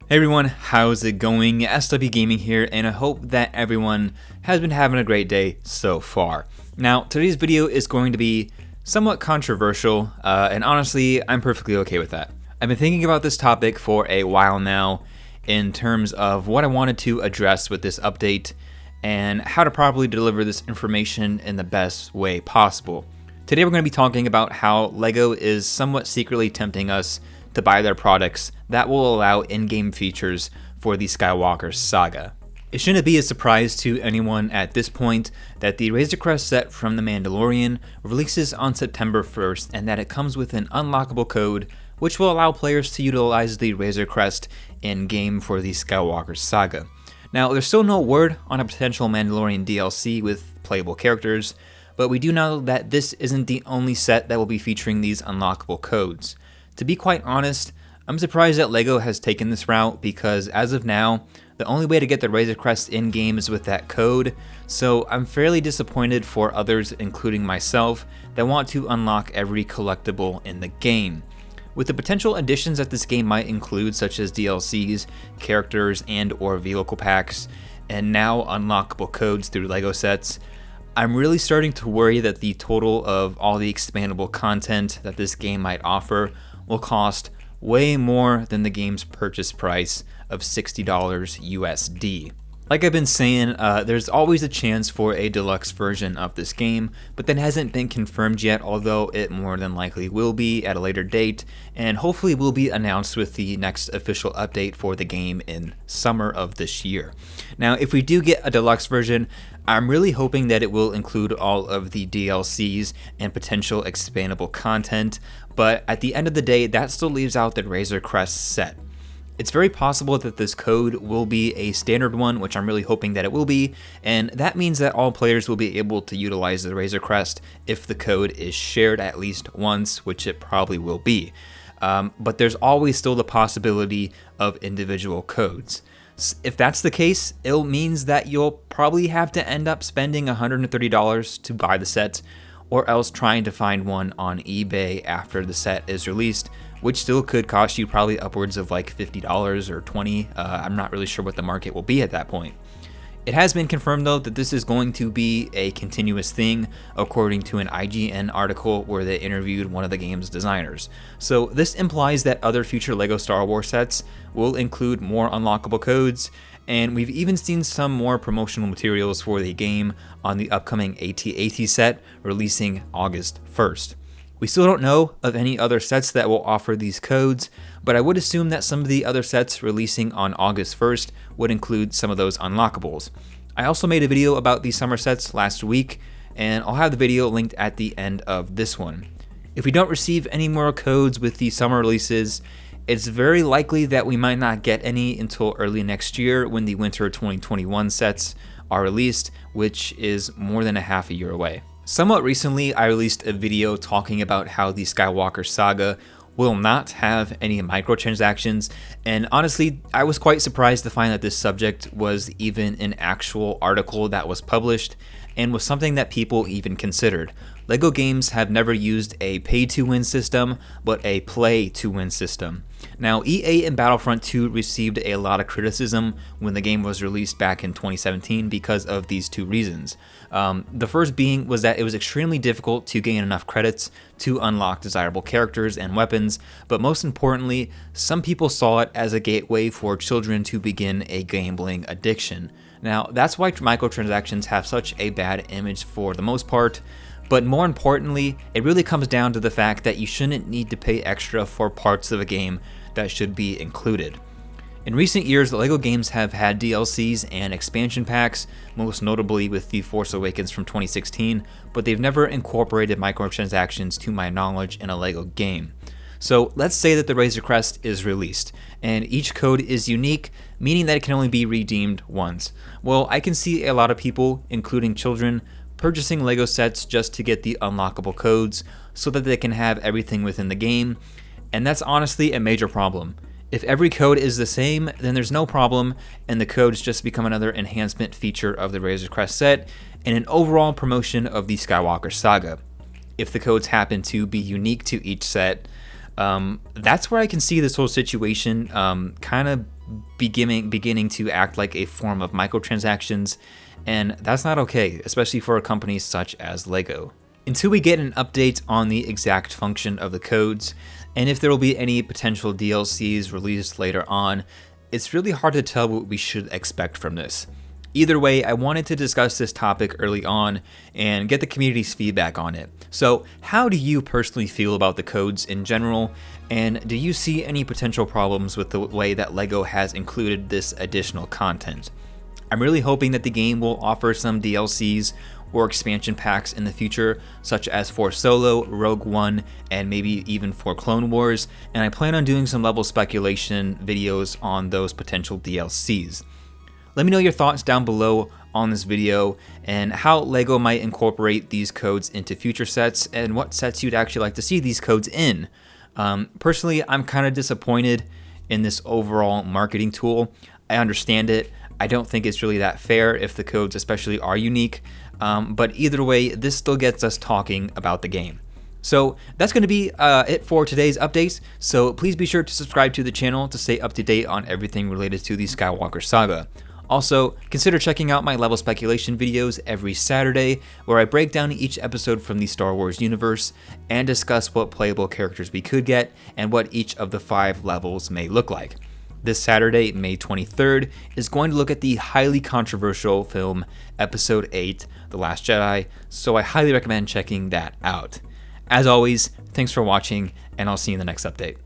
Hey everyone, how's it going? SW Gaming here, and I hope that everyone has been having a great day so far. Now, today's video is going to be somewhat controversial, and honestly, I'm perfectly okay with that. I've been thinking about this topic for a while now in terms of what I wanted to address with this update and how to properly deliver this information in the best way possible. Today we're going to be talking about how LEGO is somewhat secretly tempting us to buy their products that will allow in-game features for the Skywalker Saga. It shouldn't be a surprise to anyone at this point that the Razor Crest set from The Mandalorian releases on September 1st and that it comes with an unlockable code which will allow players to utilize the Razor Crest in-game for the Skywalker Saga. Now, there's still no word on a potential Mandalorian DLC with playable characters, but we do know that this isn't the only set that will be featuring these unlockable codes. To be quite honest, I'm surprised that LEGO has taken this route because as of now, the only way to get the Razor Crest in-game is with that code, so I'm fairly disappointed for others, including myself, that want to unlock every collectible in the game. With the potential additions that this game might include, such as DLCs, characters, and/or vehicle packs, and now unlockable codes through LEGO sets, I'm really starting to worry that the total of all the expandable content that this game might offer will cost way more than the game's purchase price of $60 USD. Like I've been saying, there's always a chance for a deluxe version of this game, but that hasn't been confirmed yet, although it more than likely will be at a later date, and hopefully will be announced with the next official update for the game in summer of this year. Now, if we do get a deluxe version, I'm really hoping that it will include all of the DLCs and potential expandable content, but at the end of the day, that still leaves out the Razor Crest set. It's very possible that this code will be a standard one, which I'm really hoping that it will be, and that means that all players will be able to utilize the Razor Crest if the code is shared at least once, which it probably will be. But there's always still the possibility of individual codes. If that's the case, it means that you'll probably have to end up spending $130 to buy the set, or else trying to find one on eBay after the set is released, which still could cost you probably upwards of like $50 or $20. I'm not really sure what the market will be at that point. It has been confirmed though that this is going to be a continuous thing, according to an IGN article where they interviewed one of the game's designers. So this implies that other future LEGO Star Wars sets will include more unlockable codes, and we've even seen some more promotional materials for the game on the upcoming AT-AT set releasing August 1st. We still don't know of any other sets that will offer these codes, but I would assume that some of the other sets releasing on August 1st would include some of those unlockables. I also made a video about these summer sets last week, and I'll have the video linked at the end of this one. If we don't receive any more codes with the summer releases, it's very likely that we might not get any until early next year when the winter 2021 sets are released, which is more than a half a year away. Somewhat recently, I released a video talking about how the Skywalker Saga will not have any microtransactions, and honestly, I was quite surprised to find that this subject was even an actual article that was published, and was something that people even considered. LEGO games have never used a pay-to-win system, but a play-to-win system. Now, EA and Battlefront 2 received a lot of criticism when the game was released back in 2017 because of these two reasons. The first being was that it was extremely difficult to gain enough credits to unlock desirable characters and weapons, but most importantly, some people saw it as a gateway for children to begin a gambling addiction. Now, that's why microtransactions have such a bad image for the most part, but more importantly, it really comes down to the fact that you shouldn't need to pay extra for parts of a game that should be included. In recent years, the LEGO games have had DLCs and expansion packs, most notably with The Force Awakens from 2016, but they've never incorporated microtransactions to my knowledge in a LEGO game. So let's say that the Razor Crest is released, and each code is unique, meaning that it can only be redeemed once. Well, I can see a lot of people, including children, purchasing LEGO sets just to get the unlockable codes so that they can have everything within the game, and that's honestly a major problem. If every code is the same, then there's no problem, and the codes just become another enhancement feature of the Razor Crest set and an overall promotion of the Skywalker Saga. If the codes happen to be unique to each set, that's where I can see this whole situation kind of beginning to act like a form of microtransactions, and that's not okay, especially for a company such as LEGO. Until we get an update on the exact function of the codes, and if there will be any potential DLCs released later on, it's really hard to tell what we should expect from this. Either way, I wanted to discuss this topic early on and get the community's feedback on it. So, how do you personally feel about the codes in general, and do you see any potential problems with the way that LEGO has included this additional content? I'm really hoping that the game will offer some DLCs or expansion packs in the future, such as for Solo, Rogue One, and maybe even for Clone Wars, and I plan on doing some level speculation videos on those potential DLCs. Let me know your thoughts down below on this video and how LEGO might incorporate these codes into future sets and what sets you'd actually like to see these codes in. Personally, I'm kind of disappointed in this overall marketing tool. I understand it. I don't think it's really that fair if the codes especially are unique, but either way, this still gets us talking about the game. So that's going to be it for today's updates, so please be sure to subscribe to the channel to stay up to date on everything related to the Skywalker Saga. Also, consider checking out my level speculation videos every Saturday, where I break down each episode from the Star Wars universe and discuss what playable characters we could get and what each of the 5 levels may look like. This Saturday, May 23rd, is going to look at the highly controversial film Episode 8, The Last Jedi, so I highly recommend checking that out. As always, thanks for watching, and I'll see you in the next update.